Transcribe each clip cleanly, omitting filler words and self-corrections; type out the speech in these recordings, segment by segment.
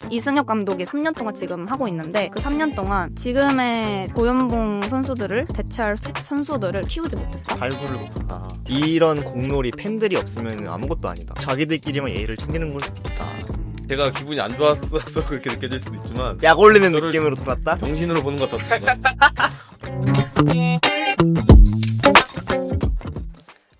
이승엽 감독이 3년 동안 지금 하고 있는데 그 3년 동안 지금의 고연봉 선수들을 대체할 선수들을 키우지 못했다. 발굴을 못한다. 이런 공놀이 팬들이 없으면 아무것도 아니다. 자기들끼리만 예의를 챙기는 걸 수도 있다. 제가 기분이 안 좋았어서 그렇게 느껴질 수도 있지만 약 올리는 저를- 느낌으로 돌았다? 정신으로 보는 것 같았어요.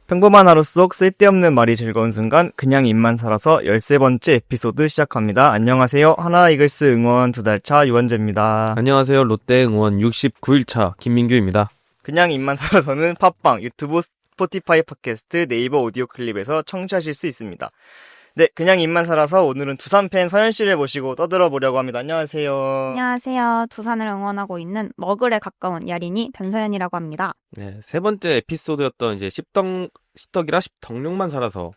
평범한 하루 속 쓸데없는 말이 즐거운 순간 그냥 입만 살아서 13번째 에피소드 시작합니다. 안녕하세요. 하나 이글스 응원 2달차 유원재입니다. 안녕하세요. 롯데 응원 69일차 김민규입니다. 그냥 입만 살아서는 팟빵, 유튜브, 스포티파이 팟캐스트, 네이버 오디오 클립에서 청취하실 수 있습니다. 네, 그냥 입만 살아서 오늘은 두산팬 서현 씨를 모시고 떠들어 보려고 합니다. 안녕하세요. 안녕하세요. 두산을 응원하고 있는 머글에 가까운 야린이 변서연이라고 합니다. 네, 세 번째 에피소드였던 이제 십덕이라 십덕룡만 살아서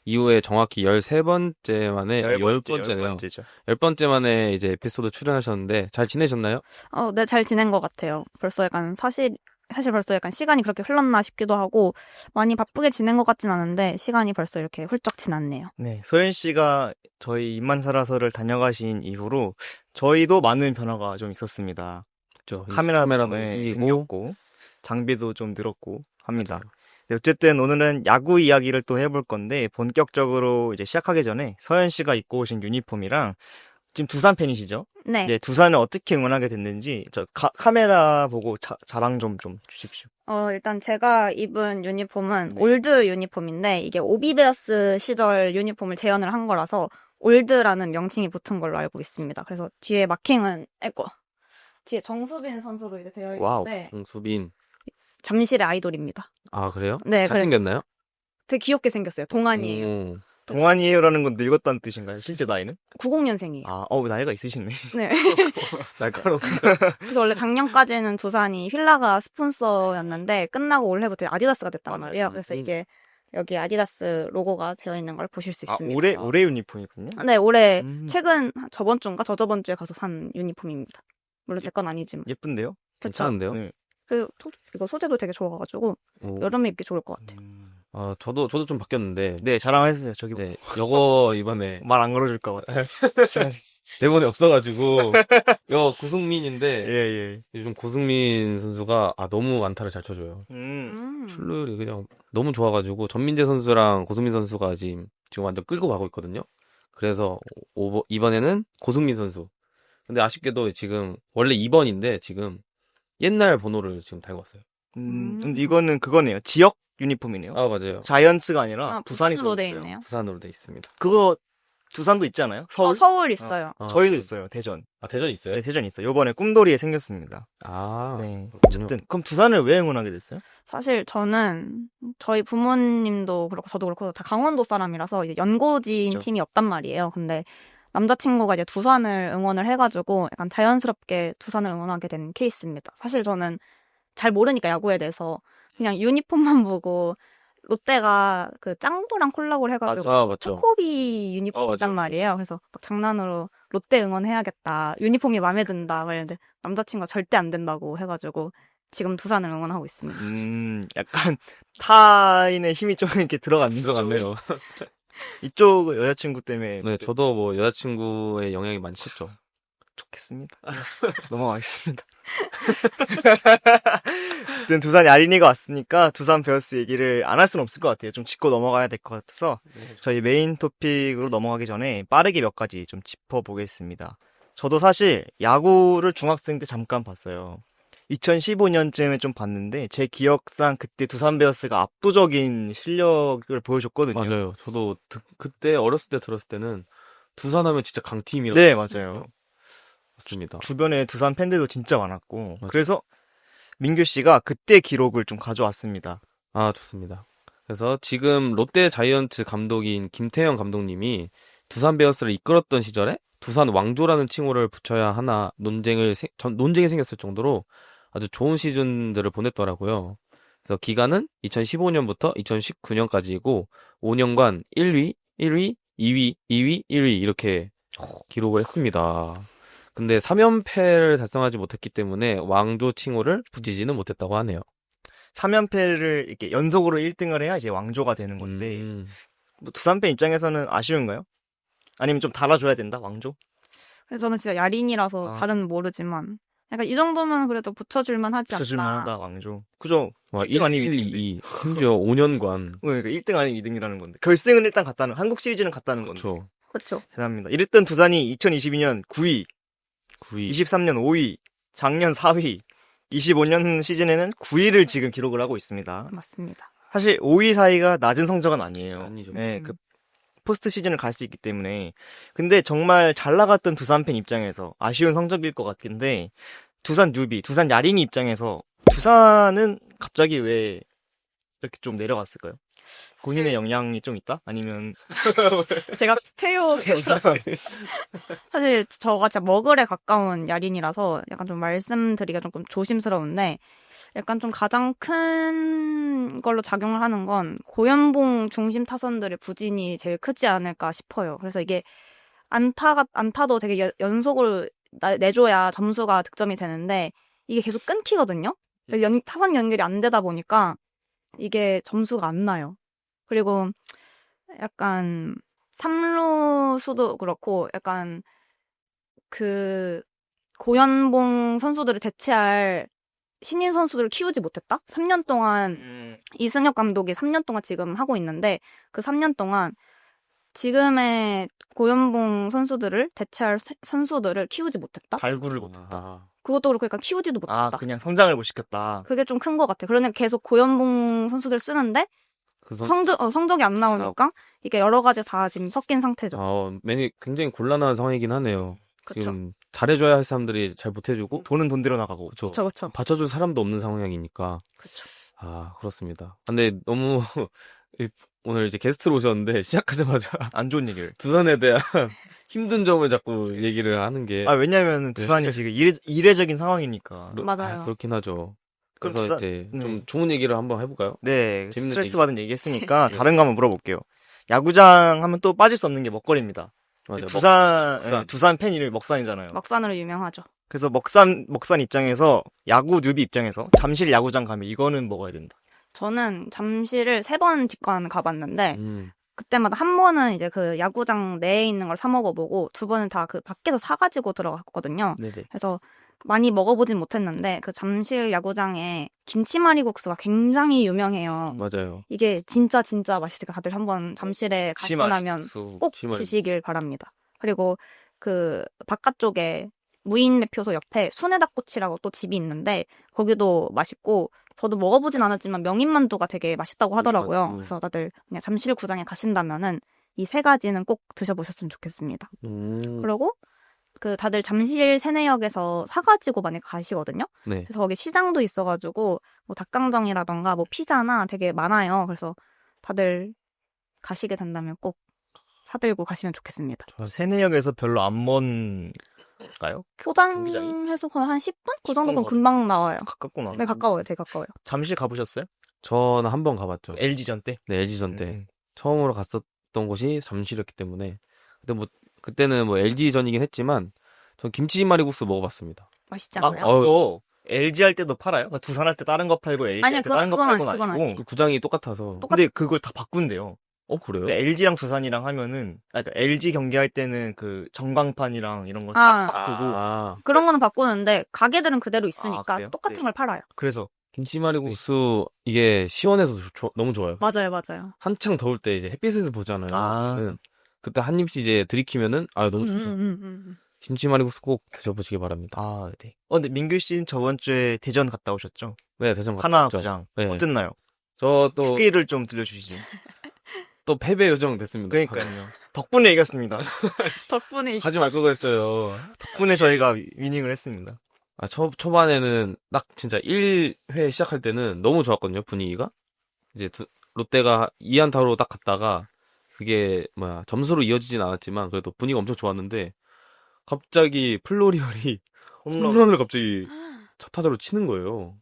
이후에 정확히 13번째 만에 10번째네요. 10번째죠. 10번째 만에 이제 에피소드 출연하셨는데 잘 지내셨나요? 네, 잘 지낸 것 같아요. 벌써 약간 사실 벌써 약간 시간이 그렇게 흘렀나 싶기도 하고 많이 바쁘게 지낸 것 같진 않은데 시간이 벌써 이렇게 훌쩍 지났네요. 네, 서현 씨가 저희 입만 살아서를 다녀가신 이후로 저희도 많은 변화가 좀 있었습니다. 그렇죠. 카메라도 생기고 생겼고 장비도 좀 늘었고 합니다. 네, 어쨌든 오늘은 야구 이야기를 또 해볼 건데 본격적으로 이제 시작하기 전에 서현 씨가 입고 오신 유니폼이랑 지금 두산 팬이시죠? 네. 네, 두산을 어떻게 응원하게 됐는지 저 카메라 보고 자랑 좀 주십시오. 일단 제가 입은 유니폼은 네. 올드 유니폼인데 이게 오비베어스 시절 유니폼을 재현을 한 거라서 올드라는 명칭이 붙은 걸로 알고 있습니다. 그래서 뒤에 마킹은 뒤에 정수빈 선수로 이제 되어 와우. 있는데 수빈. 잠실의 아이돌입니다. 아, 그래요? 네, 잘생겼나요? 되게 귀엽게 생겼어요. 동안이에요. 오. 동안이에요라는 건 늙었다는 뜻인가요? 실제 나이는? 90년생이에요. 나이가 있으시네. 네. 날카로운. 그래서 원래 작년까지는 두산이 휠라가 스폰서였는데 끝나고 올해부터 아디다스가 됐단 맞아요. 말이에요. 그래서 이게 여기 아디다스 로고가 되어 있는 걸 보실 수 있습니다. 올해 유니폼이군요. 네, 올해 최근 저번 주인가 저저번 주에 가서 산 유니폼입니다. 물론 제 건 아니지만. 예쁜데요? 그쵸? 괜찮은데요? 네. 그리고 이거 소재도 되게 좋아가지고 오. 여름에 입기 좋을 것 같아요. 아, 저도 좀 바뀌었는데. 네, 자랑하세요. 저기 네, 요거 이번에 말 안 걸어줄 것 같아. 대본에 없어가지고 요 예, 구승민인데 예. 요즘 고승민 선수가 너무 안타를 잘 쳐줘요. 출루율이 그냥 너무 좋아가지고 전민재 선수랑 고승민 선수가 지금 완전 끌고 가고 있거든요. 그래서 이번에는 고승민 선수. 근데 아쉽게도 지금 원래 2번인데 지금 옛날 번호를 지금 달고 왔어요. 근데 이거는 그거네요. 지역 유니폼이네요. 아, 맞아요. 자이언츠가 아니라 부산이 부산으로 돼 써있어요. 있네요. 부산으로 돼 있습니다. 그거 두산도 있지 않아요? 서울? 서울 있어요. 저희도 있어요. 대전. 대전 있어요? 네, 대전 있어요. 요번에 꿈돌이에 생겼습니다. 아, 네. 그렇군요. 어쨌든 그럼 두산을 왜 응원하게 됐어요? 사실 저는 저희 부모님도 그렇고 저도 그렇고 다 강원도 사람이라서 이제 연고지인 그렇죠. 팀이 없단 말이에요. 근데 남자친구가 이제 두산을 응원을 해가지고 약간 자연스럽게 두산을 응원하게 된 케이스입니다. 사실 저는 잘 모르니까 야구에 대해서 그냥 유니폼만 보고 롯데가 그 짱구랑 콜라보를 해가지고 맞죠. 초코비 유니폼 맞아요. 있단 말이에요. 그래서 막 장난으로 롯데 응원해야겠다. 유니폼이 마음에 든다. 그랬는데 남자친구가 절대 안 된다고 해가지고 지금 두산을 응원하고 있습니다. 약간 타인의 힘이 좀 이렇게 들어갔는 것 들어갔네요. 이쪽 여자친구 때문에 네, 저도 뭐 여자친구의 영향이 많이 컸죠. 좋겠습니다. 넘어가겠습니다. 어쨌든 두산 야린이가 왔으니까 두산 베어스 얘기를 안 할 수는 없을 것 같아요. 좀 짚고 넘어가야 될 것 같아서 저희 메인 토픽으로 넘어가기 전에 빠르게 몇 가지 좀 짚어보겠습니다. 저도 사실 야구를 중학생 때 잠깐 봤어요. 2015년쯤에 좀 봤는데 제 기억상 그때 두산 베어스가 압도적인 실력을 보여줬거든요. 맞아요. 저도 그때 어렸을 때 들었을 때는 두산하면 진짜 강팀이라고 네, 맞아요. 맞습니다. 주변에 두산 팬들도 진짜 많았고 맞아요. 그래서 민규 씨가 그때 기록을 좀 가져왔습니다. 아, 좋습니다. 그래서 지금 롯데 자이언츠 감독인 김태형 감독님이 두산 베어스를 이끌었던 시절에 두산 왕조라는 칭호를 붙여야 하나 논쟁이 생겼을 정도로 아주 좋은 시즌들을 보냈더라고요. 그래서 기간은 2015년부터 2019년까지이고 5년간 1위, 1위, 2위, 2위, 1위 이렇게 기록을 했습니다. 근데 3연패를 달성하지 못했기 때문에 왕조 칭호를 붙이지는 못했다고 하네요. 3연패를 이렇게 연속으로 1등을 해야 이제 왕조가 되는 건데 뭐 두산 팬 입장에서는 아쉬운가요? 아니면 좀 달아줘야 된다 왕조? 그래서 저는 진짜 야린이라서 아. 잘은 모르지만 약간 이 정도면 그래도 붙여줄만 하지 붙여줄만 않나. 하다, 왕조. 그죠? 와, 1등 아닌 1, 2등인데. 2, 심지어 5년간. 그러니까 1등 아닌 2등이라는 건데. 결승은 일단 갔다는, 한국 시리즈는 갔다는 건데. 그쵸. 그렇죠. 대단합니다. 이랬던 두산이 2022년 9위, 9위. 23년 5위, 작년 4위, 25년 시즌에는 9위를 지금 기록을 하고 있습니다. 맞습니다. 사실 5위 사이가 낮은 성적은 아니에요. 아니죠. 네, 그 포스트 시즌을 갈 수 있기 때문에. 근데 정말 잘 나갔던 두산 팬 입장에서 아쉬운 성적일 것 같은데, 두산 뉴비, 두산 야린이 입장에서 두산은 갑자기 왜 이렇게 좀 내려갔을까요? 본인의 영향이 좀 있다? 아니면 제가 태요 사실 저가 진짜 머글에 가까운 야린이라서 약간 좀 말씀드리기가 조금 조심스러운데 약간 좀 가장 큰 걸로 작용을 하는 건 고연봉 중심 타선들의 부진이 제일 크지 않을까 싶어요. 그래서 이게 안타도 되게 연속으로 내줘야 점수가 득점이 되는데 이게 계속 끊기거든요. 타선 연결이 안 되다 보니까 이게 점수가 안 나요. 그리고 약간 삼루수도 그렇고 약간 그 고연봉 선수들을 대체할 신인 선수들을 키우지 못했다? 3년 동안 이승엽 감독이 3년 동안 지금 하고 있는데 그 3년 동안 지금의 고연봉 선수들을 대체할 선수들을 키우지 못했다? 발굴을 못했다. 아, 그것도 그렇고 약간 키우지도 못했다. 아, 그냥 성장을 못 시켰다. 그게 좀 큰 것 같아요. 그러니까 계속 고연봉 선수들 쓰는데 그 선, 성적이 안 나오니까 이게 여러 가지 다 지금 섞인 상태죠. 굉장히 곤란한 상황이긴 하네요. 그쵸. 지금 잘해줘야 할 사람들이 잘 못해주고, 돈은 돈대로 나가고. 그쵸. 그쵸, 그쵸. 받쳐줄 사람도 없는 상황이니까. 그쵸. 아, 그렇습니다. 근데 너무, 오늘 이제 게스트로 오셨는데, 시작하자마자 안 좋은 얘기를. 두산에 대한 힘든 점을 자꾸 얘기를 하는 게. 아, 왜냐면 두산이 지금 이례적인 상황이니까. 맞아요. 그렇긴 하죠. 그럼 그래서 두산- 이제 네. 좀 좋은 얘기를 한번 해볼까요? 네, 재밌는 스트레스 얘기. 받은 얘기 했으니까 다른 거 한번 물어볼게요. 야구장 하면 또 빠질 수 없는 게 먹거리입니다. 맞아요. 두산, 먹산. 두산 팬 이름이 먹산이잖아요. 먹산으로 유명하죠. 그래서 먹산 입장에서, 야구 뉴비 입장에서 잠실 야구장 가면 이거는 먹어야 된다. 저는 잠실을 3번 직관 가봤는데 음, 그때마다 한 번은 이제 그 야구장 내에 있는 걸 사 먹어보고 2번은 다 그 밖에서 사가지고 들어갔거든요. 네네. 그래서 많이 먹어보진 못했는데 그 잠실 야구장에 김치말이국수가 굉장히 유명해요. 맞아요. 이게 진짜 맛있으니까 다들 한번 잠실에 가시나면 꼭 김치말이국수. 드시길 바랍니다. 그리고 그 바깥쪽에 무인 매표소 옆에 순회닭꼬치라고 또 집이 있는데 거기도 맛있고 저도 먹어보진 않았지만 명인만두가 되게 맛있다고 하더라고요. 명인만두. 그래서 다들 그냥 잠실구장에 가신다면은 이 3가지는 꼭 드셔보셨으면 좋겠습니다. 그리고 그 다들 잠실 세내역에서 사가지고 많이 가시거든요. 네. 그래서 거기 시장도 있어가지고 뭐 닭강정이라던가 뭐 피자나 되게 많아요. 그래서 다들 가시게 된다면 꼭 사들고 가시면 좋겠습니다. 세내역에서 별로 안 먼가요? 포장해서 거의 한 10분? 그 10분 정도면 걸어. 금방 나와요. 가깝구나. 네, 가까워요. 되게 가까워요. 잠실 가보셨어요? 저는 한 번 가봤죠. LG전 때? 네, LG전 때. 처음으로 갔었던 곳이 잠실이었기 때문에. 근데 뭐, 그때는 뭐 LG전이긴 했지만, 전 김치말이국수 먹어봤습니다. 맛있지 아, 않아요? 그거 LG 할 때도 팔아요? 그러니까 두산 할 때 다른 거 팔고 LG 아니요, 할 때 다른 거 그건 팔고는 그건 아니고. 아니에요. 그 구장이 똑같아서. 근데 그걸 다 바꾼대요. 그래요? LG랑 두산이랑 하면은, 그러니까 LG 경기할 때는 그 전광판이랑 이런 걸 아. 싹 바꾸고. 아, 그런 거는 바꾸는데 가게들은 그대로 아, 있으니까 그래요? 똑같은 네. 걸 팔아요. 그래서 김치말이국수, 이게 시원해서 너무 좋아요. 맞아요. 한창 더울 때 이제 햇빛에서 보잖아요. 아. 네. 그때 한 입씩 이제 들이키면은, 너무 좋죠. 김치말이국수 꼭 드셔보시기 바랍니다. 아, 네. 근데 민규 씨는 저번 주에 대전 갔다 오셨죠? 네, 대전 갔다 하나 왔죠. 구장. 네. 어땠나요? 저 또, 후기를 좀 들려주시죠. 또 패배 요정 됐습니다. 그러니까요. 덕분에 이겼습니다. 덕분에 하지 말 걸 그랬어요. 덕분에 저희가 위닝을 했습니다. 초반에는 딱 진짜 1회 시작할 때는 너무 좋았거든요, 분위기가. 이제 롯데가 2안타로 딱 갔다가 그게 점수로 이어지진 않았지만 그래도 분위기가 엄청 좋았는데 갑자기 플로리얼이 홈런을 갑자기 첫 타자로 치는 거예요.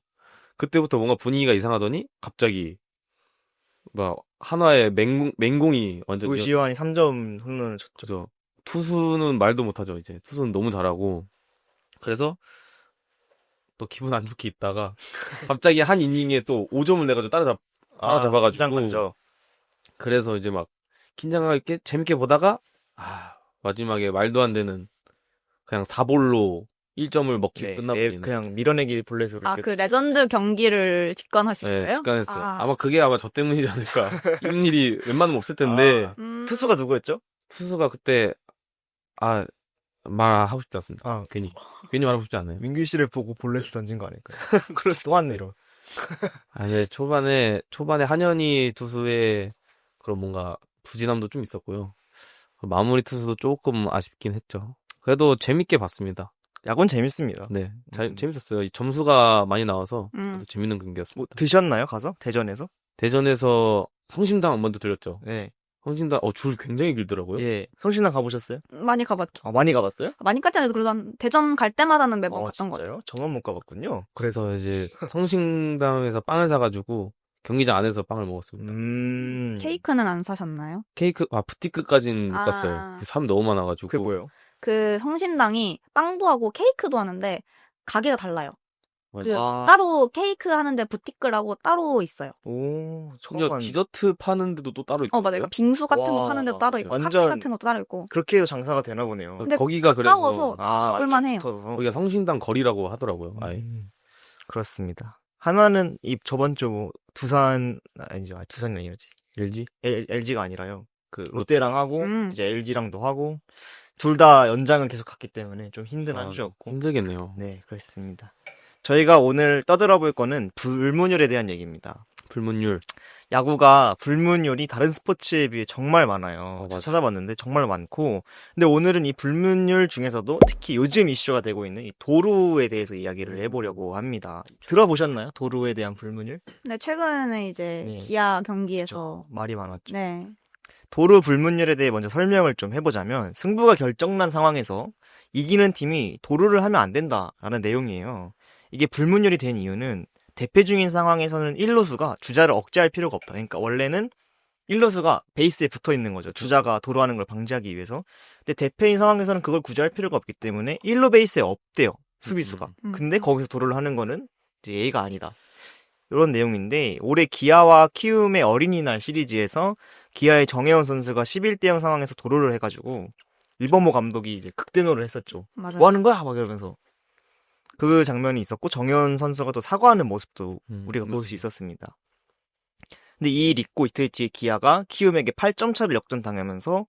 그때부터 뭔가 분위기가 이상하더니 갑자기 한화의 맹공이 완전 노시환이 3점 홈런을 쳤죠. 그죠. 투수는 말도 못하죠, 이제. 투수는 너무 잘하고. 그래서 또 기분 안 좋게 있다가 갑자기 한 이닝에 또 5점을 내가지고 따라잡아가지고. 긴장감죠. 그래서 이제 막 긴장하게 재밌게 보다가 마지막에 말도 안 되는 그냥 4볼로 1점을 먹히고 네, 끝나버리는. 그냥 밀어내기 볼넷으로 아, 이렇게 그 레전드 경기를 직관하신 네, 거예요? 직관했어요. 아. 아마 그게 아마 저 때문이지 않을까. 이런 일이 웬만하면 없을 텐데, 아, 음. 투수가 누구였죠? 투수가 그때, 말하고 싶지 않습니다. 아, 괜히 말하고 싶지 않아요. 민규 씨를 보고 볼넷을 던진 거 아닐까요? 그럴 수도 왔네요. 네, 초반에 한현희 투수의 그런 뭔가 부진함도 좀 있었고요. 마무리 투수도 조금 아쉽긴 했죠. 그래도 재밌게 봤습니다. 야구는 재밌습니다. 네, 재밌었어요. 이 점수가 많이 나와서 음. 아주 재밌는 경기였습니다. 뭐 드셨나요? 가서 대전에서? 대전에서 성심당 먼저 들렸죠. 네. 성심당, 줄 굉장히 길더라고요. 예. 성신당 가보셨어요? 많이 가봤죠. 아, 많이 가봤어요? 많이까지 아니도 그래도 한 대전 갈 때마다는 매번 갔던 것 같아요. 진짜요? 저만 못 가봤군요. 그래서 이제 성심당에서 빵을 사가지고 경기장 안에서 빵을 먹었습니다. 케이크는 안 사셨나요? 케이크, 부티크까지는 못 아. 갔어요. 사람 너무 많아가지고. 그게 뭐예요? 그 성심당이 빵도 하고 케이크도 하는데 가게가 달라요. 그 아. 따로 케이크 하는데 부티크라고 따로 있어요. 오, 처음 심지어 봤는데. 디저트 파는 데도 또 따로 있고. 맞아요. 빙수 같은 거 와, 파는 데도 따로 있고 완전- 카페 같은 것도 따로 있고. 그렇게 해도 장사가 되나 보네요. 근데 거기가 그래서 가까워서 아, 가볼만 해요. 붙어서. 거기가 성심당 거리라고 하더라고요. 아예. 그렇습니다. 하나는 저번 주 뭐 두산 아니죠. 두산이 아니라지. LG? LG가 아니라요. 그 롯데랑 하고 이제 LG랑도 하고 둘 다 연장을 계속 갔기 때문에 좀 힘든 한 주였고. 힘들겠네요. 네, 그렇습니다. 저희가 오늘 떠들어볼 거는 불문율에 대한 얘기입니다. 불문율. 야구가 불문율이 다른 스포츠에 비해 정말 많아요. 맞아. 찾아봤는데 정말 많고. 근데 오늘은 이 불문율 중에서도 특히 요즘 이슈가 되고 있는 이 도루에 대해서 이야기를 해보려고 합니다. 들어보셨나요? 도루에 대한 불문율? 네, 최근에 이제 네. 기아 경기에서 말이 많았죠. 네. 도루 불문율에 대해 먼저 설명을 좀 해보자면 승부가 결정난 상황에서 이기는 팀이 도루를 하면 안 된다라는 내용이에요. 이게 불문율이 된 이유는 대패 중인 상황에서는 1루수가 주자를 억제할 필요가 없다. 그러니까 원래는 1루수가 베이스에 붙어 있는 거죠. 주자가 도루하는 걸 방지하기 위해서. 근데 대패인 상황에서는 그걸 굳이 할 필요가 없기 때문에 1루 베이스에 없대요. 수비수가. 근데 거기서 도루를 하는 거는 이제 예의가 아니다. 이런 내용인데 올해 기아와 키움의 어린이날 시리즈에서 기아의 정혜원 선수가 11대 0 상황에서 도루를 해가지고 일본모 감독이 이제 극대노를 했었죠. 맞아요. 뭐 하는 거야? 막 이러면서. 그 장면이 있었고 정혜원 선수가 또 사과하는 모습도 우리가 볼 수 있었습니다. 근데 이 일 있고 이틀 뒤에 기아가 키움에게 8점 차를 역전당하면서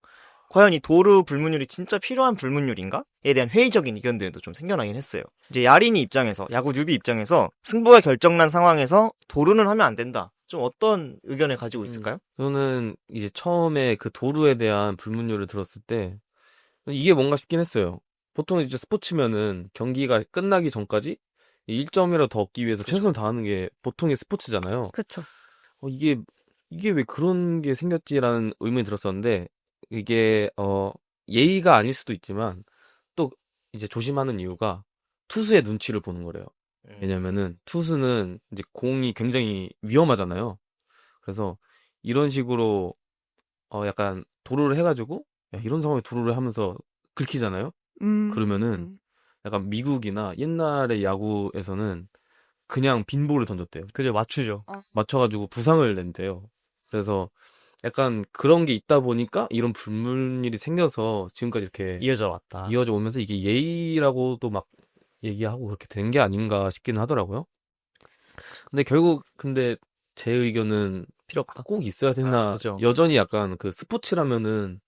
과연 이 도루 불문율이 진짜 필요한 불문율인가?에 대한 회의적인 의견들도 좀 생겨나긴 했어요. 이제 야린이 입장에서, 야구 뉴비 입장에서 승부가 결정난 상황에서 도루는 하면 안 된다. 좀 어떤 의견을 가지고 있을까요? 저는 이제 처음에 그 도루에 대한 불문율을 들었을 때 이게 뭔가 싶긴 했어요. 보통 이제 스포츠면은 경기가 끝나기 전까지 1점이라도 더 얻기 위해서 최선을 다하는 게 보통의 스포츠잖아요. 그쵸. 이게 왜 그런 게 생겼지라는 의문이 들었었는데 이게 예의가 아닐 수도 있지만 또 이제 조심하는 이유가 투수의 눈치를 보는 거래요. 왜냐면은 투수는 이제 공이 굉장히 위험하잖아요. 그래서 이런 식으로 약간 도루를 해가지고 야, 이런 상황에 도루를 하면서 긁히잖아요. 그러면은 약간 미국이나 옛날의 야구에서는 그냥 빈볼을 던졌대요. 그죠, 맞추죠. 맞춰가지고 부상을 낸대요. 그래서 약간 그런 게 있다 보니까 이런 불문율이 생겨서 지금까지 이렇게 이어져 왔다. 이어져 오면서 이게 예의라고도 막 얘기하고 그렇게 된 게 아닌가 싶기는 하더라고요. 근데 결국 제 의견은 필요 없다. 꼭 있어야 되나. 그죠. 여전히 약간 그 스포츠라면은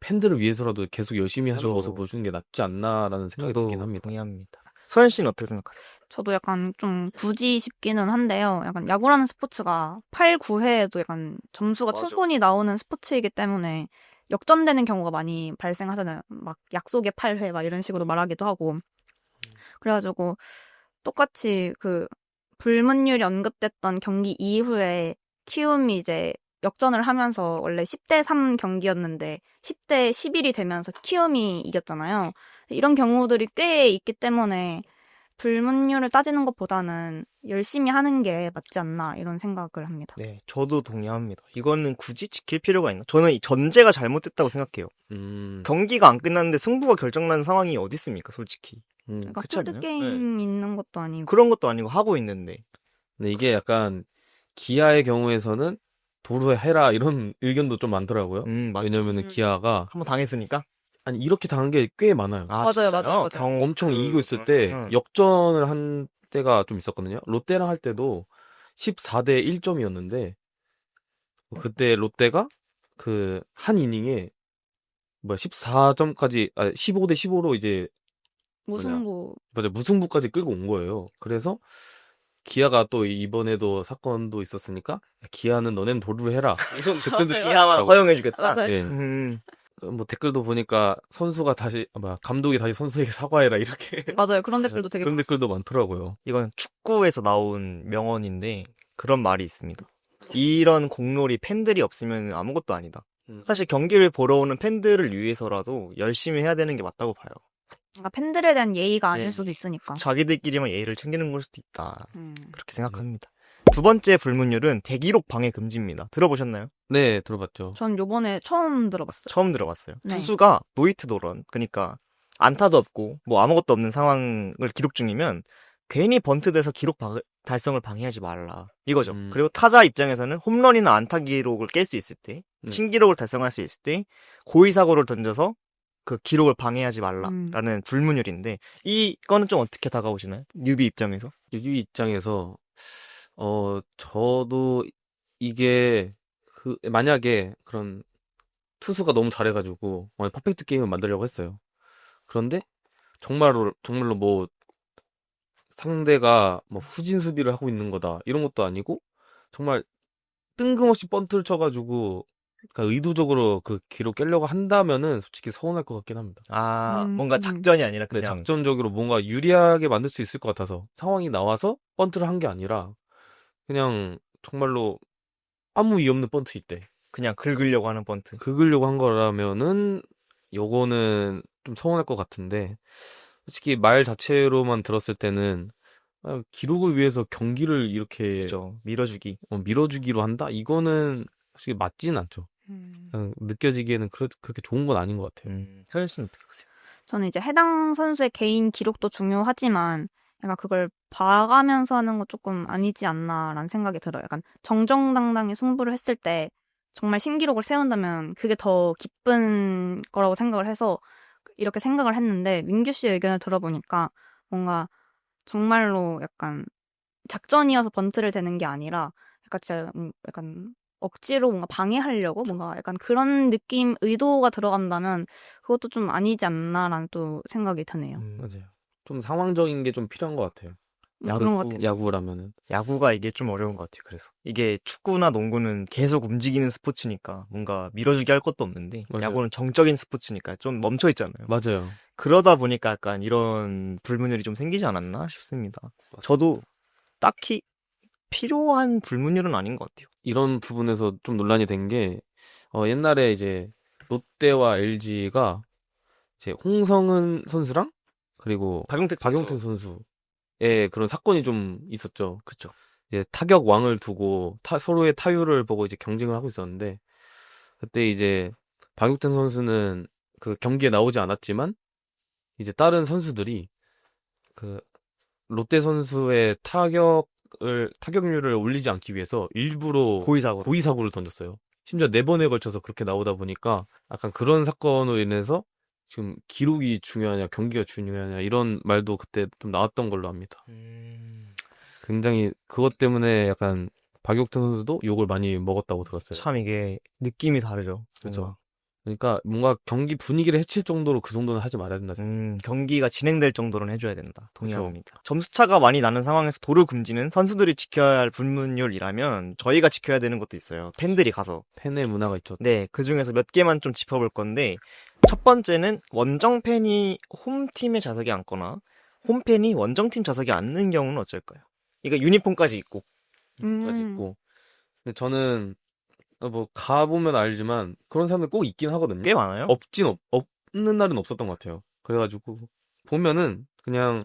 팬들을 위해서라도 계속 열심히 하는 그죠. 모습 보여주는 게 낫지 않나라는 생각이 저도 들긴 합니다. 동의합니다. 서현 씨는 어떻게 생각하세요? 저도 약간 좀 굳이 싶기는 한데요. 약간 야구라는 스포츠가 8, 9회에도 약간 점수가 맞아. 충분히 나오는 스포츠이기 때문에 역전되는 경우가 많이 발생하잖아요. 막 약속의 8회 막 이런 식으로 말하기도 하고. 그래가지고 똑같이 그 불문율이 언급됐던 경기 이후에 키움이 이제 역전을 하면서 원래 10대 3 경기였는데 10대 11이 되면서 키움이 이겼잖아요. 이런 경우들이 꽤 있기 때문에 불문율을 따지는 것보다는 열심히 하는 게 맞지 않나 이런 생각을 합니다. 네, 저도 동의합니다. 이거는 굳이 지킬 필요가 있나? 저는 이 전제가 잘못됐다고 생각해요. 경기가 안 끝났는데 승부가 결정나는 상황이 어디 있습니까, 솔직히. 그러니까 그렇지 않나요? 필드게임 있는 것도 아니고. 그런 것도 아니고 하고 있는데. 근데 이게 약간 기아의 경우에서는 도루에 해라 이런 의견도 좀 많더라고요. 맞죠. 왜냐면은 기아가 한번 당했으니까. 아니 이렇게 당한 게 꽤 많아요. 아, 맞아요, 진짜요? 맞아요, 맞아요. 엄청 이기고 있을 때 역전을 한 때가 좀 있었거든요. 롯데랑 할 때도 14대 1점이었는데 그때 롯데가 그 한 이닝에 14점까지 15대 15로 이제 무승부. 맞아 무승부까지 끌고 온 거예요. 그래서 기아가 또 이번에도 사건도 있었으니까 야, 기아는 너넨 도루를 해라. 이런 댓글도 맞아요. 기아만 있더라고요. 허용해주겠다. 맞아요. 예. 뭐 댓글도 보니까 선수가 다시 감독이 다시 선수에게 사과해라 이렇게 맞아요. 그런 댓글도 되게 그런 많았어요. 댓글도 많더라고요. 이건 축구에서 나온 명언인데 그런 말이 있습니다. 이런 공놀이 팬들이 없으면 아무것도 아니다. 사실 경기를 보러 오는 팬들을 위해서라도 열심히 해야 되는 게 맞다고 봐요. 뭔가 팬들에 대한 예의가 아닐 네. 수도 있으니까. 자기들끼리만 예의를 챙기는 걸 수도 있다. 음. 그렇게 생각합니다. 두 번째 불문율은 대기록 방해 금지입니다. 들어보셨나요? 네, 들어봤죠. 전 요번에 처음 들어봤어요. 처음 들어봤어요. 네. 투수가 노히트 노런, 그러니까 안타도 없고 뭐 아무것도 없는 상황을 기록 중이면 괜히 번트돼서 달성을 방해하지 말라 이거죠. 그리고 타자 입장에서는 홈런이나 안타 기록을 깰 수 있을 때, 신기록을 달성할 수 있을 때 고의 사고를 던져서 그 기록을 방해하지 말라라는 불문율인데 이거는 좀 어떻게 다가오시나요? 뉴비 입장에서? 유지 입장에서 저도 이게 만약에 그런 투수가 너무 잘해가지고 퍼펙트 게임을 만들려고 했어요. 그런데 정말로 뭐 상대가 뭐 후진 수비를 하고 있는 거다 이런 것도 아니고 정말 뜬금없이 번트를 쳐가지고 그러니까 의도적으로 그 기록 깨려고 한다면은 솔직히 서운할 것 같긴 합니다. 뭔가 작전이 아니라 네, 그냥 작전적으로 뭔가 유리하게 만들 수 있을 것 같아서 상황이 나와서 번트를 한 게 아니라 그냥 정말로 아무 이유 없는 번트 이때 그냥 긁으려고 하는 번트. 긁으려고 한 거라면은 요거는 좀 서운할 것 같은데 솔직히 말 자체로만 들었을 때는 기록을 위해서 경기를 이렇게 그죠. 밀어주기. 밀어주기로 한다? 이거는 솔직히 맞지는 않죠. 느껴지기에는 그렇게 좋은 건 아닌 것 같아요. 서현 씨는 어떻게 보세요? 저는 이제 해당 선수의 개인 기록도 중요하지만 약간 그걸 봐가면서 하는 거 조금 아니지 않나라는 생각이 들어요. 약간 정정당당히 승부를 했을 때 정말 신기록을 세운다면 그게 더 기쁜 거라고 생각을 해서 이렇게 생각을 했는데 민규 씨의 의견을 들어보니까 뭔가 정말로 약간 작전이어서 번트를 대는 게 아니라 약간 진짜 약간 억지로 뭔가 방해하려고 뭔가 약간 그런 느낌 의도가 들어간다면 그것도 좀 아니지 않나라는 또 생각이 드네요. 맞아요. 좀 상황적인 게 좀 필요한 것 같아요. 그런 것 같아요. 야구라면은. 야구가 이게 좀 어려운 것 같아요. 그래서 이게 축구나 농구는 계속 움직이는 스포츠니까 뭔가 밀어주기 할 것도 없는데 맞아요. 야구는 정적인 스포츠니까 좀 멈춰 있잖아요. 맞아요. 그러다 보니까 약간 이런 불문율이 좀 생기지 않았나 싶습니다. 저도 딱히 필요한 불문율은 아닌 것 같아요. 이런 부분에서 좀 논란이 된 게 옛날에 이제 롯데와 LG가 이제 홍성은 선수랑 그리고 박용택 선수의 그런 사건이 좀 있었죠. 그렇죠. 이제 타격 왕을 두고 서로의 타율을 보고 이제 경쟁을 하고 있었는데 그때 이제 박용택 선수는 그 경기에 나오지 않았지만 이제 다른 선수들이 그 롯데 선수의 타격률을 올리지 않기 위해서 일부러 고의 사고를 던졌어요. 심지어 4번에 걸쳐서 그렇게 나오다 보니까 약간 그런 사건으로 인해서 지금 기록이 중요하냐 경기가 중요하냐 이런 말도 그때 좀 나왔던 걸로 압니다. 굉장히 그것 때문에 약간 박용택 선수도 욕을 많이 먹었다고 들었어요. 참 이게 느낌이 다르죠. 그렇죠. 그러니까 뭔가 경기 분위기를 해칠 정도로 그 정도는 하지 말아야 된다. 경기가 진행될 정도로는 해줘야 된다. 동의합니다. 그렇죠. 점수차가 많이 나는 상황에서 도루 금지는 선수들이 지켜야 할 불문율이라면 저희가 지켜야 되는 것도 있어요. 팬들이 가서. 팬의 문화가 있죠. 네, 그 중에서 몇 개만 좀 짚어볼 건데 첫 번째는 원정팬이 홈팀에 좌석에 앉거나 홈팬이 원정팀 좌석에 앉는 경우는 어쩔까요? 이거 유니폼까지 입고. 근데 저는 뭐 가보면 알지만 그런 사람들 꼭 있긴 하거든요. 꽤 많아요? 없는 날은 없었던 것 같아요. 그래가지고 보면은 그냥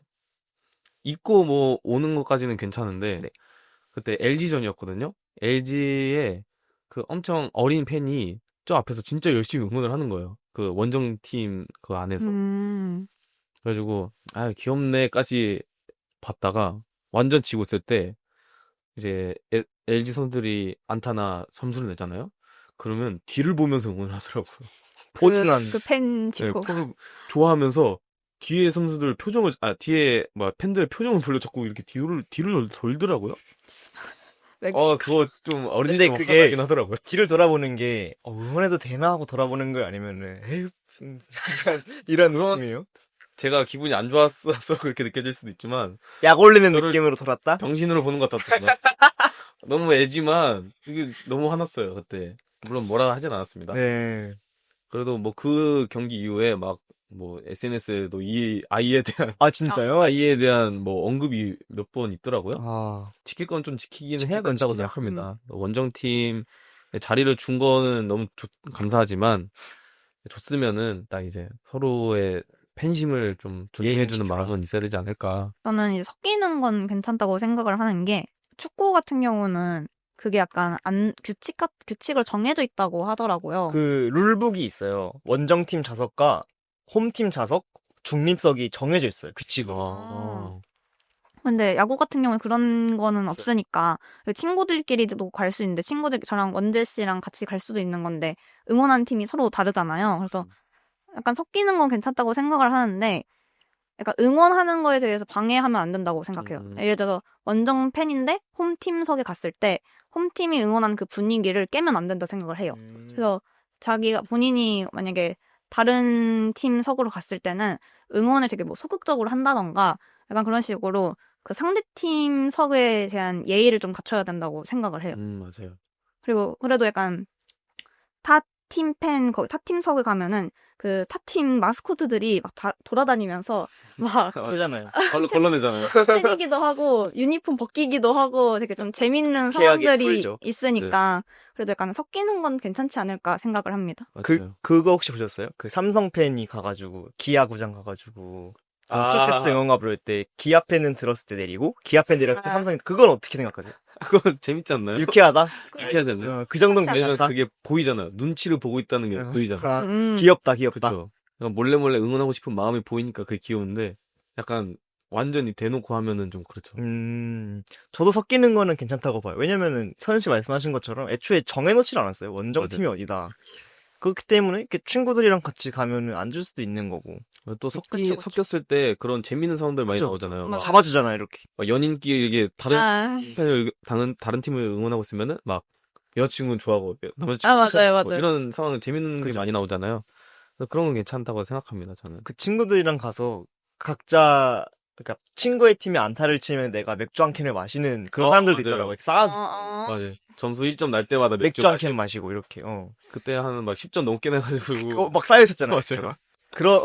입고 뭐 오는 것까지는 괜찮은데 네. 그때 LG전이었거든요. LG에 그 엄청 어린 팬이 저 앞에서 진짜 열심히 응원을 하는 거예요. 그 원정팀 그 안에서. 그래가지고 귀엽네까지 봤다가 완전 지고 있을 때 이제 LG 선수들이 안타나 점수를 내잖아요. 그러면 뒤를 보면서 응원을 하더라고요. 포진한. 그팬 네, 짓고. 좋아하면서 뒤에 선수들 표정을 뒤에 팬들 표정을 별로 자꾸 이렇게 뒤를 돌더라고요. 왜- 그거 좀 어린 근데 데 그게 화나긴 하더라고요. 뒤를 돌아보는 게 응원해도 되나 하고 돌아보는 거예요? 아니면은 에휴 약간 이런 그런- 느낌이에요? 제가 기분이 안 좋았어서 그렇게 느껴질 수도 있지만 약 올리는 저를- 느낌으로 돌았다? 병신으로 보는 것 같았어요. 너무 애지만 이게 너무 화났어요 그때. 물론 뭐라 하진 않았습니다. 네. 그래도 뭐 그 경기 이후에 막 뭐 SNS에도 이 아이에 대한 진짜요? 아이에 대한 뭐 언급이 몇 번 있더라고요. 아, 지킬 건 좀 지키긴 지킬 해야 건 된다고 지키자. 생각합니다. 원정팀 자리를 준 거는 너무 감사하지만 줬으면은 딱 이제 서로의 팬심을 좀 존중해주는 예의지켜라. 마음은 있어야 되지 않을까. 저는 이제 섞이는 건 괜찮다고 생각을 하는 게 축구 같은 경우는 그게 약간 규칙으로 정해져 있다고 하더라고요. 그 룰북이 있어요. 원정팀 좌석과 홈팀 좌석, 중립석이 정해져 있어요. 규칙으로. 어, 근데 야구 같은 경우는 그런 거는 없으니까 친구들끼리도 갈 수 있는데 저랑 원재 씨랑 같이 갈 수도 있는 건데 응원하는 팀이 서로 다르잖아요. 그래서 약간 섞이는 건 괜찮다고 생각을 하는데 약간 응원하는 거에 대해서 방해하면 안 된다고 생각해요. 예를 들어서 원정 팬인데 홈팀석에 갔을 때 홈팀이 응원하는 그 분위기를 깨면 안 된다 생각을 해요. 그래서 자기가 본인이 만약에 다른 팀석으로 갔을 때는 응원을 되게 뭐 소극적으로 한다던가 약간 그런 식으로 그 상대팀 석에 대한 예의를 좀 갖춰야 된다고 생각을 해요. 맞아요. 그리고 그래도 약간 타팀석에 가면은 그 타팀 마스코트들이 막 돌아다니면서 막 그러잖아요. 걸러내잖아요. 때리기도 하고 유니폼 벗기기도 하고 되게 좀 재밌는 유쾌하게 상황들이 풀죠. 있으니까 그래도 약간 섞이는 건 괜찮지 않을까 생각을 합니다. 맞아요. 그거 혹시 보셨어요? 그 삼성 팬이 가가지고, 기아 구장 가가지고, 프로테스트 응원가 부를 때, 기아 팬은 들었을 때 내리고, 기아 팬 내렸을 때 삼성이, 그건 어떻게 생각하세요? 그거 재밌지 않나요? 유쾌하다? 유쾌하지 않나요? 그 정도는 괜찮지 왜냐면 괜찮다? 그게 보이잖아요. 눈치를 보고 있다는 게 보이잖아요. 귀엽다. 그쵸. 약간 몰래 응원하고 싶은 마음이 보이니까 그게 귀여운데, 약간 완전히 대놓고 하면은 좀 그렇죠. 저도 섞이는 거는 괜찮다고 봐요. 왜냐면은, 선은 씨 말씀하신 것처럼, 애초에 정해놓질 않았어요. 원정팀이 어디다. 그렇기 때문에, 이렇게 친구들이랑 같이 가면은 안 줄 수도 있는 거고. 또 그쵸. 섞였을 때 그런 재밌는 상황들 많이 그쵸. 나오잖아요. 맞아. 잡아주잖아요, 이렇게. 막 연인끼리 이게 다른 팀을 응원하고 있으면은 막 여자친구는 좋아하고 남자친구 맞아요. 이런 상황 재밌는 게 그죠, 많이 그죠. 나오잖아요. 그래서 그런 건 괜찮다고 생각합니다. 저는. 그 친구들이랑 가서, 각자, 그러니까 친구의 팀이 안타를 치면 내가 맥주 한 캔을 마시는 그런 사람들도 맞아요. 있더라고요. 싸가지. 맞아요. 점수 1점 날 때마다 맥주 한 캔 마시고 이렇게. 그때 한 막 10점 넘게 내가지고 막 쌓여 있었잖아요. 맞아요.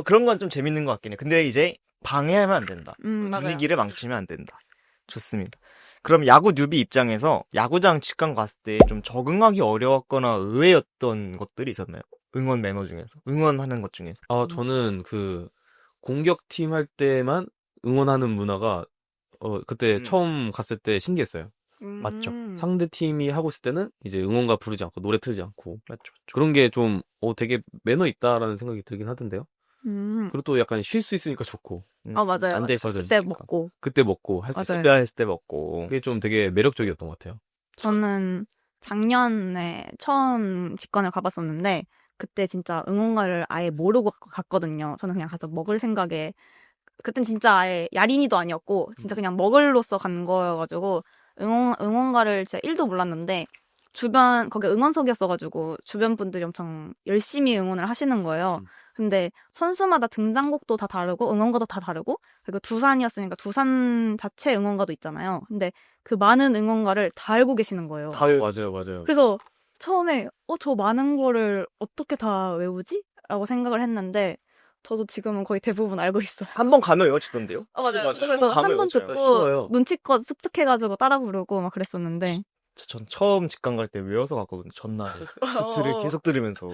그런 건 좀 재밌는 것 같긴 해. 근데 이제 방해하면 안 된다. 맞아요. 분위기를 망치면 안 된다. 좋습니다. 그럼 야구 뉴비 입장에서 야구장 직관 갔을 때 좀 적응하기 어려웠거나 의외였던 것들이 있었나요? 응원 매너 중에서. 응원하는 것 중에서. 저는 그 공격팀 할 때만 응원하는 문화가 그때 처음 갔을 때 신기했어요. 맞죠. 상대 팀이 하고 있을 때는 이제 응원가 부르지 않고 노래 틀지 않고 맞죠. 그런 게 좀 되게 매너 있다라는 생각이 들긴 하던데요. 음. 그리고 또 약간 쉴 수 있으니까 좋고 맞아요. 앉아 있었을 그때 먹고. 그때 먹고 할 수 있어. 맞아요. 때 했을 때 먹고. 그게 좀 되게 매력적이었던 것 같아요. 저는 작년에 처음 직관을 가봤었는데 그때 진짜 응원가를 아예 모르고 갔거든요. 저는 그냥 가서 먹을 생각에 그땐 진짜 아예 야린이도 아니었고 진짜 그냥 먹을로서 간 거여가지고 응원가를 진짜 1도 몰랐는데 거기 응원석이었어가지고 주변 분들이 엄청 열심히 응원을 하시는 거예요. 근데 선수마다 등장곡도 다 다르고 응원가도 다 다르고 그리고 두산이었으니까 두산 자체 응원가도 있잖아요. 근데 그 많은 응원가를 다 알고 계시는 거예요. 맞아요. 그래서 처음에 저 많은 거를 어떻게 다 외우지? 라고 생각을 했는데 저도 지금은 거의 대부분 알고 있어요. 한 번 가면 외워지던데요? 맞아요. 그래서 한 번 외워져요. 듣고 쉬워요. 눈치껏 습득해가지고 따라 부르고 막 그랬었는데 전 처음 직관 갈 때 외워서 갔거든요. 전날. 계속 들으면서.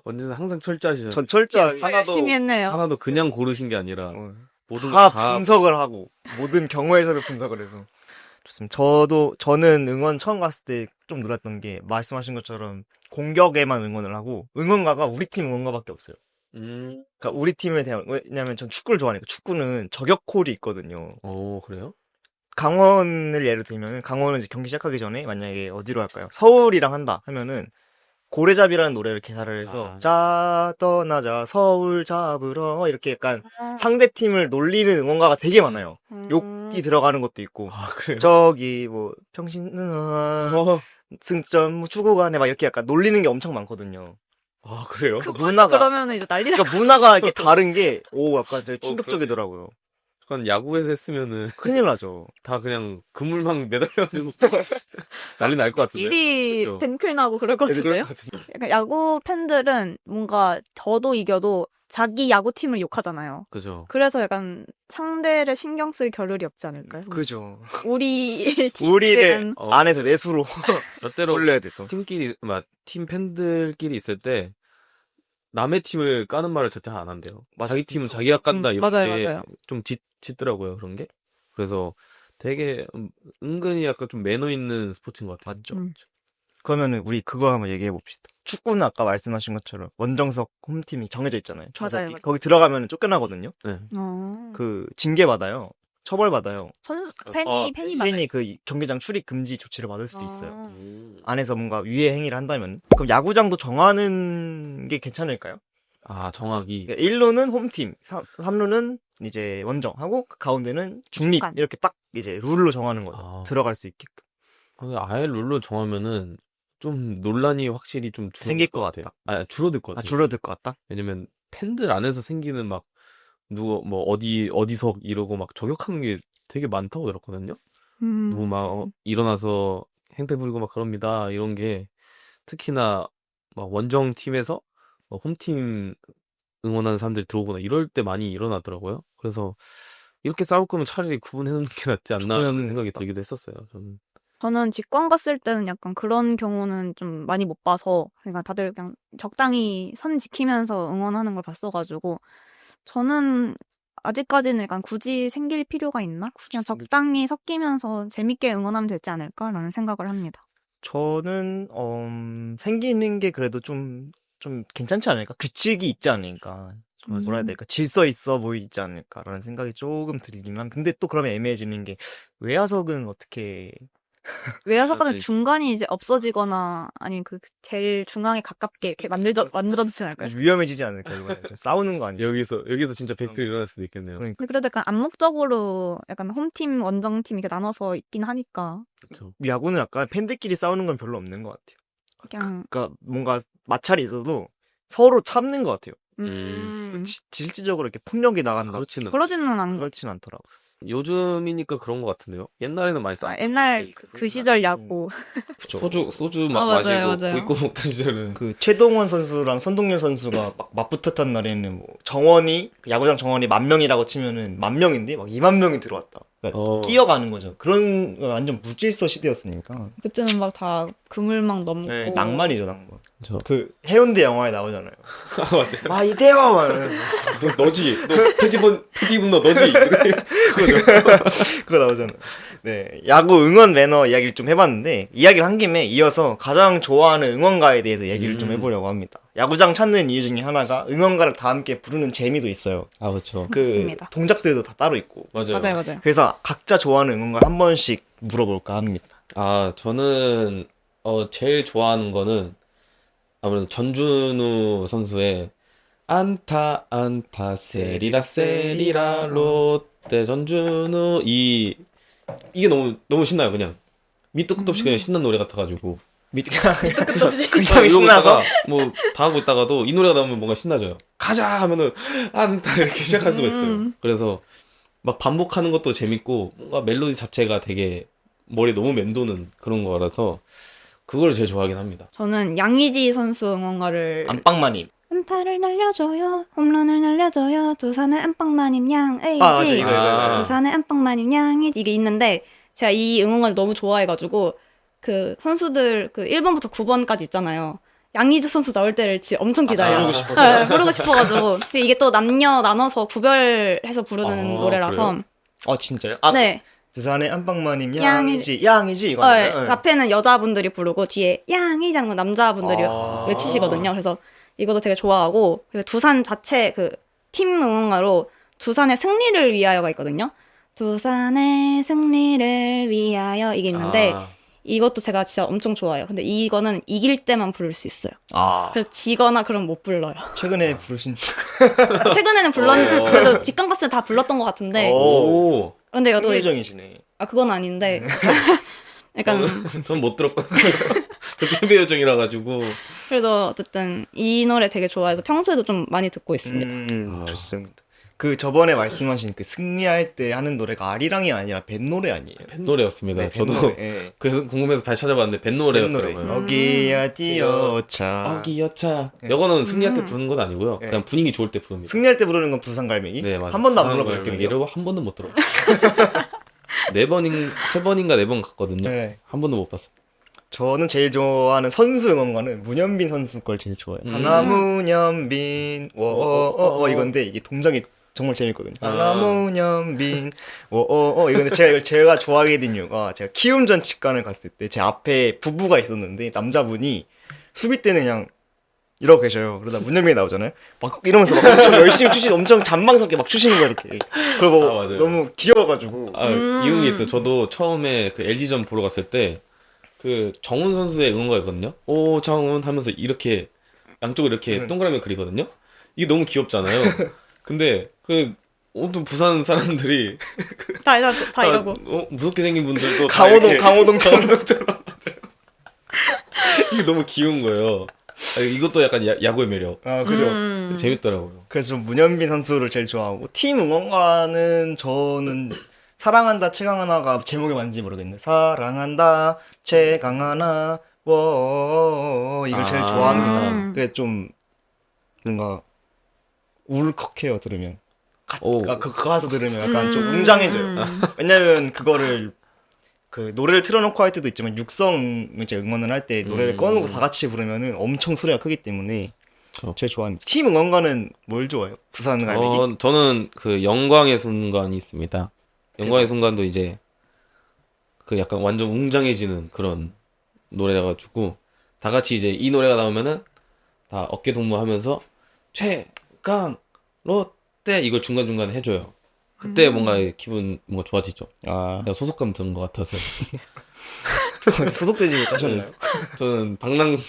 언제나 항상 철저하시죠. 전 철저하게 열심히 했네요. 하나도 그냥 고르신 게 아니라 모든 다 다 분석을 하고 모든 경우에서도 분석을 해서 좋습니다. 저는 응원 처음 갔을 때 좀 놀랐던 게 말씀하신 것처럼 공격에만 응원을 하고 응원가가 우리 팀 응원가밖에 없어요. 그러니까 우리 팀에 대한 왜냐면 전 축구를 좋아하니까 축구는 저격 콜이 있거든요. 그래요? 강원을 예를 들면 강원은 이제 경기 시작하기 전에 만약에 어디로 할까요? 서울이랑 한다 하면은 고래잡이라는 노래를 개사를 해서 아. 자 떠나자 서울 잡으러 이렇게 약간 아, 상대팀을 놀리는 응원가가 되게 많아요. 음. 욕이 들어가는 것도 있고 아, 그래요? 저기 뭐 평신은 어. 승점 뭐 주고 가네 막 이렇게 약간 놀리는 게 엄청 많거든요. 아, 그래요? 문화가 그러면은 이제 난리 날 그러니까 문화가 이렇게 다른 게 약간 되게 충격적이더라고요. 약간 야구에서 했으면은 큰일 나죠. 다 그냥 그물망 매달려가지고 난리 날 것 같은데. 끼리 그죠? 팬클 나고 그럴 것 그럴 같은데요? 것 같은데. 약간 야구 팬들은 뭔가 져도 이겨도 자기 야구팀을 욕하잖아요. 그죠. 그래서 약간 상대를 신경 쓸 겨를이 없지 않을까요? 그죠. 우리 우리를 어. 안에서 내수로 절대로 올려야 돼서. 팀끼리, 팀 팬들끼리 있을 때 남의 팀을 까는 말을 절대 안 한대요. 맞아. 자기 팀은 자기가 깐다 이렇게 맞아요. 좀 짖더라고요, 그런 게. 그래서 되게 은근히 약간 좀 매너 있는 스포츠인 것 같아요. 맞죠. 음. 그러면은 우리 그거 한번 얘기해 봅시다. 축구는 아까 말씀하신 것처럼 원정석 홈팀이 정해져 있잖아요. 맞아요. 거기 들어가면 쫓겨나거든요. 네. 그 징계 받아요. 처벌 받아요. 팬이 많아요. 팬이 그 경기장 출입 금지 조치를 받을 수도 있어요. 아. 안에서 뭔가 위해 행위를 한다면. 그럼 야구장도 정하는 게 괜찮을까요? 아, 정확히. 1루는 홈팀, 3루는 이제 원정하고 그 가운데는 중립 중간. 이렇게 딱 이제 룰로 정하는 거죠. 아. 들어갈 수 있게끔. 아예 룰로 정하면은 좀 논란이 확실히 좀 생길 것 같아요. 줄어들 것 같아요. 줄어들 것 같다? 왜냐면 팬들 안에서 생기는 막 누구 뭐 어디서 이러고 막 저격하는 게 되게 많다고 들었거든요. 너무 막 일어나서 행패 부리고 막 그럽니다. 이런 게 특히나 막 원정 팀에서 홈팀 응원하는 사람들이 들어오거나 이럴 때 많이 일어나더라고요. 그래서 이렇게 싸울 거면 차라리 구분해놓는 게 낫지 않나 하는 생각이 들기도 했었어요. 저는 직관 갔을 때는 약간 그런 경우는 좀 많이 못 봐서, 그러니까 다들 그냥 적당히 선 지키면서 응원하는 걸 봤어가지고, 저는 아직까지는 약간 굳이 생길 필요가 있나? 그냥 적당히 섞이면서 재밌게 응원하면 되지 않을까라는 생각을 합니다. 저는 생기는 게 그래도 좀 괜찮지 않을까? 규칙이 있지 않을까? 좀 뭐라 해야 될까? 질서 있어 보이지 않을까라는 생각이 조금 들긴 함. 근데 또 그러면 애매해지는 게 외야석은 어떻게 외야석은 맞아요. 중간이 이제 없어지거나 아니면 그 제일 중앙에 가깝게 이렇게 만들어주지 않을까요? 위험해지지 않을까? 이번에 좀 싸우는 거 아니에요? 여기서 진짜 백클 일어날 수도 있겠네요. 그러니까 근데 그래도 약간 암묵적으로 약간 홈팀, 원정팀 이렇게 나눠서 있긴 하니까 그렇죠. 야구는 약간 팬들끼리 싸우는 건 별로 없는 것 같아요. 그냥 그러니까 뭔가 마찰이 있어도 서로 참는 것 같아요. 음, 질질적으로 이렇게 폭력이 나간다. 그러지는 않은 것 그렇진 않더라고. 요즘이니까 그런 것 같은데요. 옛날에는 많이 같아요. 싸. 옛날 그 시절 야구. 소주 아, 막 맞아요, 마시고 맞아요. 고 있고 먹던 시절은 그 최동원 선수랑 선동열 선수가 막 맞붙었던 날에는 뭐 정원이 그 야구장 정원이 10,000명이라고 치면은 10,000명인데 막 20,000명이 들어왔다. 그러니까 끼어가는 거죠. 그런 거 완전 무질서 시대였으니까. 그때는 막 다 그물망 넘고. 네, 낭만이죠, 낭만. 저 그 해운대 영화에 나오잖아요. 맞아요. 아 이대호 막 이러면서. 너지. 너 패디분 너 너지. 그거 나오잖아요. 네, 야구 응원 매너 이야기를 좀 해봤는데 이야기를 한 김에 이어서 가장 좋아하는 응원가에 대해서 얘기를 좀 해보려고 합니다. 야구장 찾는 이유 중에 하나가 응원가를 다 함께 부르는 재미도 있어요. 아, 그렇죠. 그 맞습니다. 동작들도 다 따로 있고. 맞아요. 맞아요. 그래서 각자 좋아하는 응원가 한 번씩 물어볼까 합니다. 아, 저는 제일 좋아하는 거는 아무래도 전준우 선수의 안타 세리라 롯데 전준우 이게 너무 신나요. 그냥 밑도 끝도 없이 그냥 신난 노래 같아가지고 그냥 이러고 신나서 있다가 뭐 다 하고 있다가도 이 노래가 나오면 뭔가 신나져요. 가자 하면은 안타 이렇게 시작할 수가 있어요. 그래서 막 반복하는 것도 재밌고 뭔가 멜로디 자체가 되게 머리에 너무 맴도는 그런 거라서 그걸 제일 좋아하긴 합니다. 저는 양의지 선수 응원가를 안방마님. 안타를 날려줘요, 홈런을 날려줘요, 두산의 안방마님 양의지. 아 맞아 이거. 두산의 안방마님 양의지 이게 있는데 제가 이 응원가를 너무 좋아해가지고 그 선수들 그 1번부터 9번까지 있잖아요. 양의지 선수 나올 때를 진짜 엄청 기다려요. 부르고 싶어서. 네, 부르고 싶어가지고. 근데 이게 또 남녀 나눠서 구별해서 부르는 노래라서. 그래요? 아 진짜요? 네. 두산의 안방마님 양이지 이거. 네. 앞에는 여자분들이 부르고 뒤에 양이지 하는 건 남자분들이 아. 외치시거든요. 그래서 이것도 되게 좋아하고, 그리고 두산 자체 그 팀 응원가로 두산의 승리를 위하여가 있거든요. 두산의 승리를 위하여 이게 있는데 이것도 제가 진짜 엄청 좋아해요. 근데 이거는 이길 때만 부를 수 있어요. 아, 그래서 지거나 그럼 못 불러요. 최근에 부르신. 최근에는 불렀는데 그래도 직관 갔을 때 다 불렀던 것 같은데. 오. 근데 이것도 승리정이시네. 그건 아닌데 약간 전 못 들었거든요. 저 패배 요정이라 가지고. 그래도 어쨌든 이 노래 되게 좋아해서 평소에도 좀 많이 듣고 있습니다. 좋습니다. 그 저번에 말씀하신 그 승리할 때 하는 노래가 아리랑이 아니라 밴 노래 아니에요? 밴 노래였습니다. 네, 밴 저도 노래. 예. 그래서 궁금해서 다시 찾아봤는데 밴 밴 노래. 노래였더라고요. 어기야 뛰어차. 어기여차. 네. 이거는 승리할 때 부르는 건 아니고요. 네. 그냥 분위기 좋을 때 부릅니다. 승리할 때 부르는 건 부산갈매기? 네, 맞아요. 한 번도 안 부산 불러보셨겠네요. 갈매기를 한 번도 못 들어. 세 번인가 네 번 갔거든요. 네. 한 번도 못 봤어요. 저는 제일 좋아하는 선수 응원가는 문현빈 선수 걸 제일 좋아해요. 하나 문현빈 워어어 이건데 이게 동작이 정말 재밌거든요. 하나 문현빈 워어어 이건데 제가 좋아하게 된 이유가 제가 키움전 직관을 갔을 때 제 앞에 부부가 있었는데 남자분이 수비 때는 그냥 이러고 계셔요. 그러다 문현빈이 나오잖아요. 막 이러면서 막 엄청 열심히 추시 엄청 잔망스럽게 막 추시는 거야 이렇게. 그리고 아, 맞아요. 너무 귀여워가지고 이런 게 있어요. 저도 처음에 그 LG전 보러 갔을 때 그 정훈 선수의 응원가였거든요. 오 정훈 하면서 이렇게 양쪽을 이렇게 동그라미 그리거든요. 이게 너무 귀엽잖아요. 근데 그 모든 부산 사람들이 다 이러고. 무섭게 생긴 분들도 다 강호동 이렇게 강호동처럼 이게 너무 귀여운 거예요. 이것도 약간 야구의 매력. 아 그죠. 재밌더라고요. 그래서 좀 문현빈 선수를 제일 좋아하고 팀 응원가는 저는 사랑한다 최강하나가 제목이 맞는지 모르겠네. 사랑한다 최강하나 워 이걸 제일 아. 좋아합니다. 그게 좀 뭔가 울컥해요 들으면. 오. 그 가사 들으면 약간 좀 웅장해져요. 왜냐면 그거를 그 노래를 틀어놓고 할 때도 있지만 육성 이제 응원을 할 때 노래를 꺼놓고 다 같이 부르면은 엄청 소리가 크기 때문에 제일 좋아합니다. 팀 응원가는 뭘 좋아해요? 부산 갈매기? 저는 그 영광의 순간이 있습니다. 영광의 순간도 이제 그 약간 완전 웅장해지는 그런 노래라 가지고 다 같이 이제 이 노래가 나오면은 다 어깨 동무하면서 최강 롯데 이걸 중간중간 해줘요. 그때 뭔가 기분 뭔가 좋아지죠. 아 내가 소속감 드는 것 같아서. 소속되지 못하셨나요? 저는 방랑자였기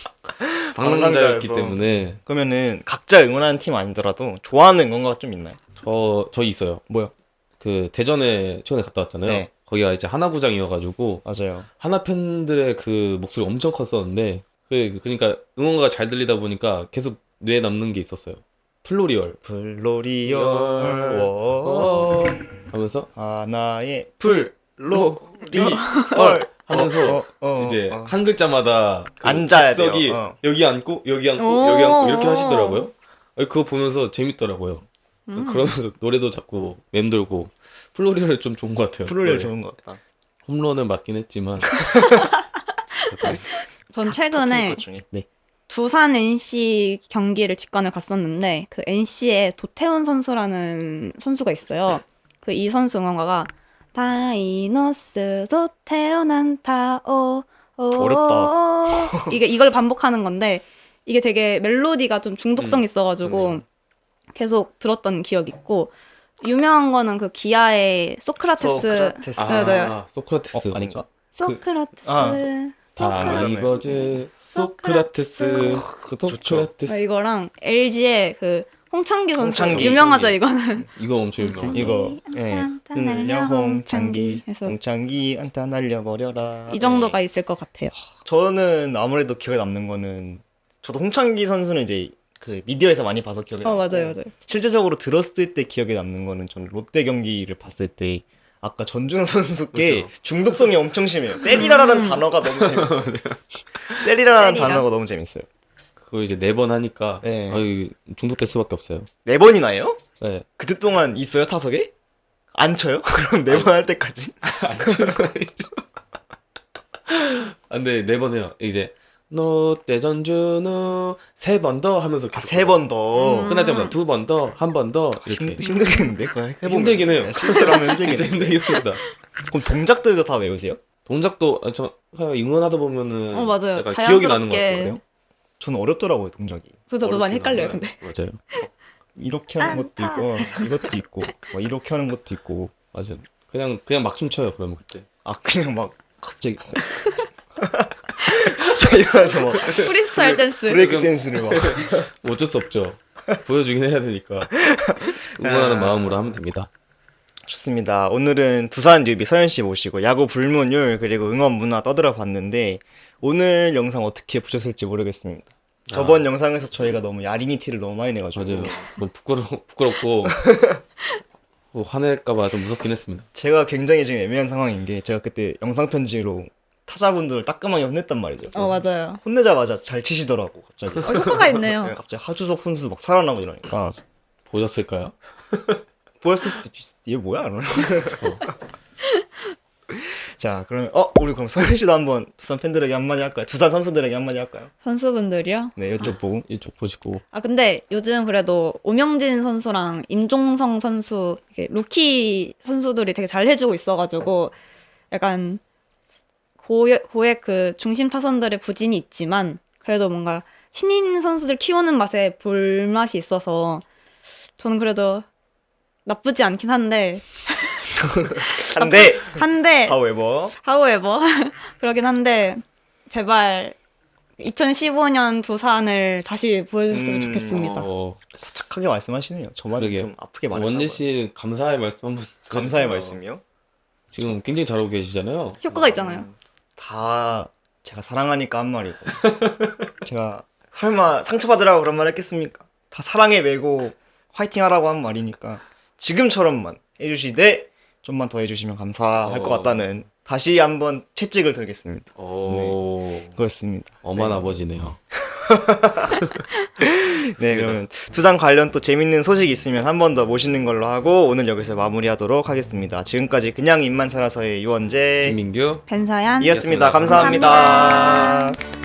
방랑자여서. 때문에 그러면은 각자 응원하는 팀 아니더라도 좋아하는 응원가가 좀 있나요? 저 있어요. 뭐요? 그 대전에 최근에 갔다 왔잖아요. 네. 거기가 이제 하나구장이어가지고 맞아요. 하나 팬들의 그 목소리 엄청 컸었는데 그러니까 응원가가 잘 들리다 보니까 계속 뇌에 남는 게 있었어요. 플로리얼 불로리얼 열, 워 하면서 하나의 플로리얼 하면서 이제 한 글자마다 그 앉아야 돼요. 객석이 여기 앉고 여기 앉고 오. 여기 앉고 이렇게 하시더라고요. 그거 보면서 재밌더라고요. 그러면서 노래도 자꾸 맴돌고 플로리얼이 좀 좋은 것 같아요. 플로리얼 노래. 좋은 것 같다. 홈런은 맞긴 했지만 전 최근에 것 중에. 네. 두산 NC 경기를 직관을 갔었는데 그 NC에 도태훈 선수라는 선수가 있어요. 그 이 선수 응원가가 다이너스도 태어난다오 어렵다. 이걸 반복하는 건데 이게 되게 멜로디가 좀 중독성 있어가지고 계속 들었던 기억이 있고 유명한 거는 그 기아의 소크라테스 소크라테스. 네, 네. 소크라테스 아닌가? 소크라테스 다이버즈 소크라테스 소크라테스 이거랑 LG의 그 홍창기 선수 홍창기. 유명하죠 이거는 이거 엄청 유명한 이거 예. 안타 날려 날려 홍창기 해서 홍창기 안타 날려버려라. 이 정도가 예. 있을 것 같아요. 저는 아무래도 기억에 남는 거는 저도 홍창기 선수는 이제 그 미디어에서 많이 봐서 기억에 남고 맞아요. 실제적으로 들었을 때 기억에 남는 거는 저는 롯데 경기를 봤을 때 아까 전준호 선수께 그렇죠. 중독성이 엄청 심해요. 세리라라는 단어가 너무 재밌어요. 세리라라는 세리라. 단어가 너무 재밌어요. 그걸 이제 4번 하니까 네. 중독될 수밖에 없어요. 4번이나 해요? 네. 그때 동안 있어요 타석에? 안 쳐요? 그럼 4번 할 때까지? 근데 4번 해요. 이제 롯데 전준우 3번 더 하면서 계속 3번 더. 끝날 때마다 2번 더, 1번 더 이렇게 힘들겠는데? 그거 해보면. 힘들긴 해요. 실제로 하면 진짜 힘들겠네. 힘들겠습니다. 그럼 동작들도 다 외우세요? 동작도 저 그냥 응원하다 보면은 맞아요. 약간 기억이 나는 것 자연스럽게. 같아요. 저는 어렵더라고요 동작이. 그래서 저도 많이 어렵긴 헷갈려요. 한데. 근데 맞아요. 이렇게 하는 것도 있고 이것도 있고 뭐 이렇게 하는 것도 있고 맞아요. 그냥 막 춤춰요. 그러면 그때. 그냥 막 갑자기 갑자기 일어나서 막 프리스타일 댄스. 브레이크 댄스를 막. 어쩔 수 없죠. 보여주긴 해야 되니까 응원하는 마음으로 하면 됩니다. 좋습니다. 오늘은 두산 뉴비 서현 씨 모시고 야구 불문율 그리고 응원 문화 떠들어 봤는데 오늘 영상 어떻게 보셨을지 모르겠습니다. 저번 영상에서 저희가 너무 야린이 티를 너무 많이 내가지고 맞아요. 너무 부끄럽고 화낼까봐 좀 무섭긴 했습니다. 제가 굉장히 지금 애매한 상황인 게 제가 그때 영상 편지로 타자분들을 따끔하게 혼냈단 말이죠. 맞아요. 혼내자마자 잘 치시더라고 갑자기. 효과가 있네요. 네, 갑자기 하주석 선수 막 살아나고 이러니까 보셨을까요? 보였을 수도 있어. 얘 뭐야? 이러면. 자, 그러면 우리 그럼 서현 씨도 한번 두산 팬들에게 한마디 할까요? 두산 선수들에게 한마디 할까요? 선수분들이요? 네, 이쪽 보고. 이쪽 보시고. 근데 요즘 그래도 오명진 선수랑 임종성 선수, 이게 루키 선수들이 되게 잘 해주고 있어가지고, 약간, 고액 그 중심 타선들의 부진이 있지만, 그래도 뭔가 신인 선수들 키우는 맛에 볼맛이 있어서, 저는 그래도 나쁘지 않긴 한데, 한데 however 그러긴 한데, 제발, 2015년 두산을 다시 보여줬으면 좋겠습니다. 착하게 말씀하시네요. 저 말은 그러게요. 좀 아프게 말했나 원재 봐요. 씨는 감사의 말씀 한번 감사의 해주세요. 말씀이요? 지금 굉장히 잘하고 계시잖아요. 효과가 있잖아요. 다 제가 사랑하니까 한 말이고 제가 설마 상처받으라고 그런 말 했겠습니까? 다 사랑에 매고 화이팅 하라고 한 말이니까 지금처럼만 해주시되 좀만 더 해주시면 감사할 것 같다는 다시 한번 채찍을 들겠습니다. 그렇습니다. 엄한 네. 아버지네요. 네, 그러면 두산 관련 또 재밌는 소식 있으면 한 번 더 모시는 걸로 하고 오늘 여기서 마무리하도록 하겠습니다. 지금까지 그냥 입만 살아서의 유원재 김민규. 벤사얀. 이었습니다. 감사합니다. 감사합니다.